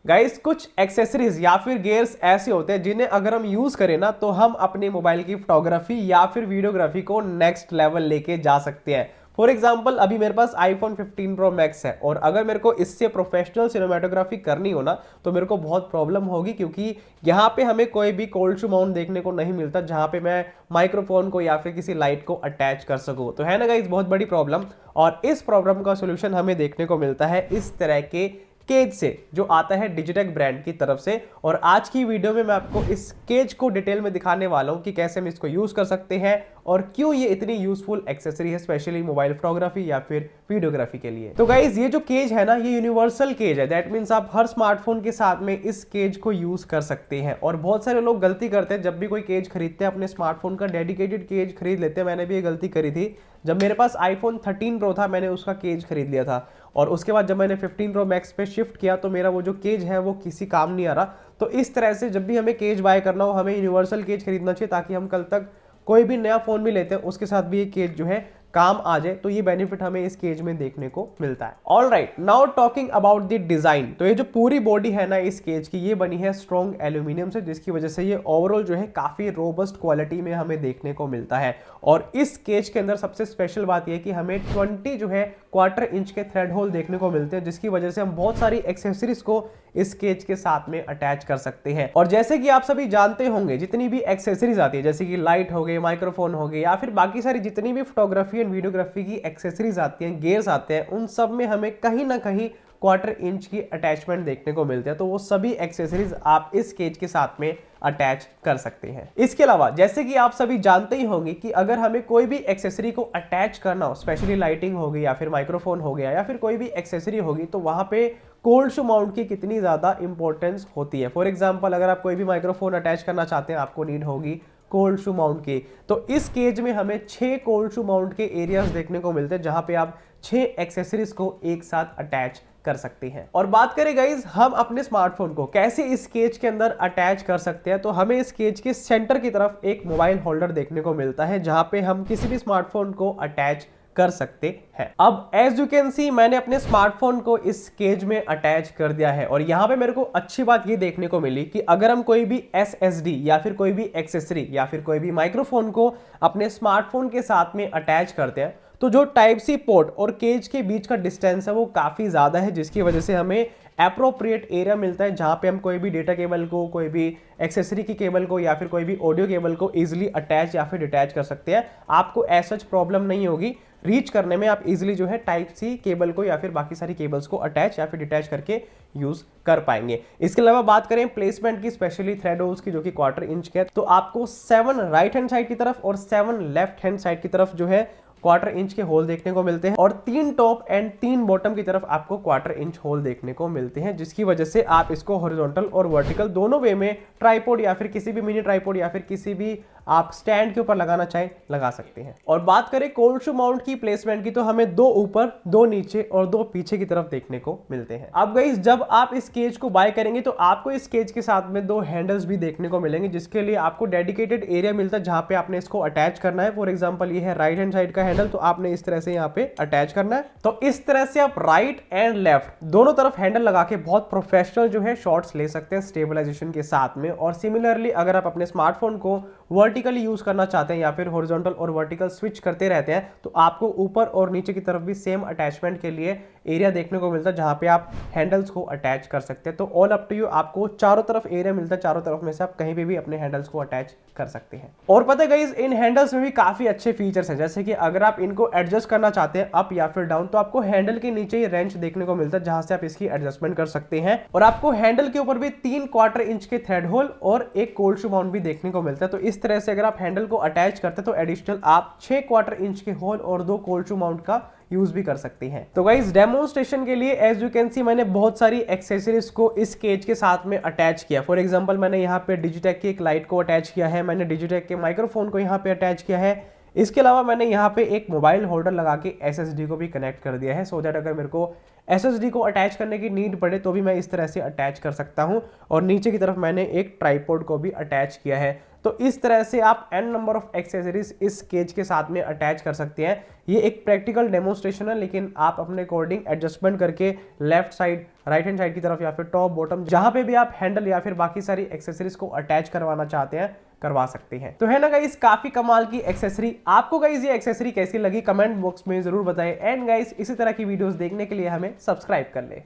Guys कुछ accessories या फिर गियर्स ऐसे होते हैं जिन्हें अगर हम यूज करें ना तो हम अपने मोबाइल की फोटोग्राफी या फिर वीडियोग्राफी को नेक्स्ट लेवल लेके जा सकते हैं। फॉर एग्जाम्पल अभी मेरे पास iPhone 15 Pro Max है और अगर मेरे को इससे प्रोफेशनल सिनेमेटोग्राफी करनी हो ना तो मेरे को बहुत प्रॉब्लम होगी, क्योंकि यहाँ पे हमें कोई भी कोल्ड शू माउंट देखने को नहीं मिलता जहाँ पे मैं माइक्रोफोन को या फिर किसी लाइट को अटैच कर सकूँ। तो है ना गाइस बहुत बड़ी प्रॉब्लम, और इस प्रॉब्लम का सोल्यूशन हमें देखने को मिलता है इस तरह के केज से जो आता है डिजिटेक ब्रांड की तरफ से। और आज की वीडियो में मैं आपको इस केज को डिटेल में दिखाने वाला हूं कि कैसे हम इसको यूज कर सकते हैं और क्यों ये इतनी यूजफुल एक्सेसरी है, स्पेशली मोबाइल फोटोग्राफी या फिर वीडियोग्राफी के लिए। तो गाइज ये जो केज है ना, ये यूनिवर्सल केज है। दैट मीन्स आप हर स्मार्टफोन के साथ में इस केज को यूज कर सकते हैं। और बहुत सारे लोग गलती करते हैं, जब भी कोई केज खरीदते हैं अपने स्मार्टफोन का डेडिकेटेड केज खरीद लेते हैं। मैंने भी ये गलती करी थी। जब मेरे पास iPhone 13 Pro था मैंने उसका केज खरीद लिया था, और उसके बाद जब मैंने 15 Pro Max पे शिफ्ट किया तो मेरा वो जो केज है वो किसी काम नहीं आ रहा। तो इस तरह से जब भी हमें केज बाय करना हो हमें यूनिवर्सल केज खरीदना चाहिए, ताकि हम कल तक कोई भी नया फोन भी लेते हैं उसके साथ भी ये केज जो है काम आ जाए। तो ये बेनिफिट हमें इस केज में देखने को मिलता है। All right, now talking about the design. तो ये जो पूरी बॉडी है ना इस केज की, ये बनी है स्ट्रॉन्ग एल्यूमिनियम से, जिसकी वजह से ये ओवरऑल जो है काफी रोबस्ट क्वालिटी में हमें देखने को मिलता है। और इस केज के अंदर सबसे स्पेशल बात यह कि हमें 20 जो है क्वार्टर इंच के थ्रेड होल देखने को मिलते हैं, जिसकी वजह से हम बहुत सारी एक्सेसरीज को इस केज के साथ में अटैच कर सकते हैं। और जैसे कि आप सभी जानते होंगे, जितनी भी एक्सेसरीज आती है जैसे कि लाइट हो गई, माइक्रोफोन हो गए, या फिर बाकी सारी जितनी भी फोटोग्राफी एंड वीडियोग्राफी की एक्सेसरीज आती हैं, गियर्स आते हैं, उन सब में हमें कहीं ना कहीं क्वार्टर इंच की अटैचमेंट देखने को मिलते हैं। तो वो सभी एक्सेसरीज आप इस केज के साथ में अटैच कर सकते हैं। इसके अलावा जैसे कि आप सभी जानते ही होंगे कि अगर हमें कोई भी एक्सेसरी को अटैच करना हो, स्पेशली लाइटिंग हो गई या फिर माइक्रोफोन हो गया या फिर कोई भी एक्सेसरी होगी, तो वहां पे कोल्ड शू माउंट की कितनी ज्यादा इंपॉर्टेंस होती है। फॉर एग्जांपल अगर आप कोई भी माइक्रोफोन अटैच करना चाहते हैं, आपको नीड होगी कोल्ड शू माउंट की। तो इस केज में हमें 6 कोल्ड शू माउंट के एरियाज देखने को मिलते हैं, जहां पे आप 6 एक्सेसरीज को एक साथ अटैच कर सकती हैं। और बात करें गाइज हम अपने स्मार्टफोन को कैसे इस केज के अंदर अटैच कर सकते हैं, तो हमें इस केज के सेंटर की तरफ एक मोबाइल होल्डर देखने को मिलता है, जहां पे हम किसी भी स्मार्टफोन को अटैच कर सकते हैं। अब एज यू कैन सी मैंने अपने स्मार्टफोन को इस केज में अटैच कर दिया है। और यहाँ पे मेरे को अच्छी बात ये देखने को मिली कि अगर हम कोई भी SSD या फिर कोई भी एक्सेसरी या फिर कोई भी माइक्रोफोन को अपने स्मार्टफोन के साथ में अटैच करते हैं, तो जो टाइप सी पोर्ट और केज के बीच का डिस्टेंस है वो काफी ज्यादा है, जिसकी वजह से हमें एप्रोप्रिएट एरिया मिलता है जहां पे हम कोई भी डेटा केबल को, कोई भी एक्सेसरी की केबल को या फिर कोई भी ऑडियो केबल को इजीली अटैच या फिर डिटैच कर सकते हैं। आपको ऐसा प्रॉब्लम नहीं होगी रीच करने में। आप इजीली जो है टाइप सी केबल को या फिर बाकी सारी केबल्स को अटैच या फिर डिटैच करके यूज कर पाएंगे। इसके अलावा बात करें प्लेसमेंट की, स्पेशली थ्रेड होल्स की, जो कि क्वार्टर इंच के, तो आपको 7 राइट हैंड साइड की तरफ और 7 लेफ्ट हैंड साइड की तरफ जो है क्वार्टर इंच के होल देखने को मिलते हैं, और 3 टॉप एंड 3 बॉटम की तरफ आपको क्वार्टर इंच होल देखने को मिलते हैं, जिसकी वजह से आप इसको हॉरिजॉन्टल और वर्टिकल दोनों वे में ट्राइपॉड या फिर किसी भी मिनी ट्राइपॉड या फिर किसी भी आप स्टैंड के ऊपर लगाना चाहें लगा सकते हैं। और बात करें कोल्ड शू माउंट की प्लेसमेंट की, तो हमें 2 ऊपर, 2 नीचे और 2 पीछे की तरफ देखने को मिलते हैं। अब गाइस जब आप इस केज को बाय करेंगे तो आपको इस केज के साथ में 2 हैंडल्स भी देखने को मिलेंगे, जिसके लिए आपको डेडिकेटेड एरिया मिलता है जहां पे आपने इसको अटैच करना है। फॉर एग्जांपल ये है राइट हैंड साइड का हैंडल, तो आपने इस तरह से यहाँ पे अटैच करना है। तो इस तरह से आप राइट एंड लेफ्ट दोनों तरफ हैंडल लगा के बहुत प्रोफेशनल जो है शॉट्स ले सकते हैं स्टेबलाइजेशन के साथ में। और सिमिलरली अगर आप अपने स्मार्टफोन को वर्टिकली यूज करना चाहते हैं या फिर हॉरिजॉन्टल और वर्टिकल स्विच करते रहते हैं, तो आपको ऊपर और नीचे की तरफ भी सेम अटैचमेंट के लिए एरिया देखने को मिलता है, जहां पे आप हैंडल्स को अटैच कर सकते हैं। तो ऑल अप टू यू, आपको चारों तरफ एरिया मिलता है, चारों तरफ में से आप कहीं पे भी अपने हैंडल्स को अटैच कर सकते हैं। और पता है गाइस इन हैंडल्स में भी काफी अच्छे फीचर्स हैं, जैसे कि अगर आप इनको एडजस्ट करना चाहते हैं अप या फिर डाउन, तो आपको हैंडल के नीचे ही रेंच देखने को मिलता है, जहां से आप इसकी एडजस्टमेंट कर सकते हैं। और आपको हैंडल के ऊपर भी 3 क्वार्टर इंच के थ्रेड होल और एक कोल्ड शू माउंट भी देखने को मिलता है। तो इस तरह से अगर आप हैंडल को अटैच करते हैं तो एडिशनल आप 6 क्वार्टर इंच के होल और 2 कोल्ड शू माउंट का यूज भी कर सकते हैं। तो गाइस डेमोन्स्ट्रेशन के लिए एज यू कैन सी मैंने बहुत सारी एक्सेसरीज को इस केज के साथ में अटैच किया। फॉर एग्जांपल मैंने यहाँ पे डिजिटेक की एक लाइट को अटैच किया है, मैंने डिजिटेक के माइक्रोफोन को यहाँ पे अटैच किया है। इसके अलावा मैंने यहाँ पे एक मोबाइल होल्डर लगा के SSD को भी कनेक्ट कर दिया है, सो दैट अगर मेरे को SSD को अटैच करने की नीड पड़े तो भी मैं इस तरह से अटैच कर सकता हूँ। और नीचे की तरफ मैंने एक ट्राइपॉड को भी अटैच किया है, तो इस तरह से आप n नंबर ऑफ एक्सेसरीज इस केज के साथ में अटैच कर सकते हैं। ये एक प्रैक्टिकल डेमोन्स्ट्रेशन है, लेकिन आप अपने अकॉर्डिंग एडजस्टमेंट करके left side, right hand side की तरफ या फिर टॉप बॉटम जहां पे भी आप हैंडल या फिर बाकी सारी एक्सेसरीज को अटैच करवाना चाहते हैं करवा सकते हैं। तो है ना गाइस, काफी कमाल की एक्सेसरी। आपको गाइस ये एक्सेसरी कैसी लगी कमेंट बॉक्स में जरूर बताएं। एंड गाइस, इसी तरह की वीडियोस देखने के लिए हमें सब्सक्राइब कर ले।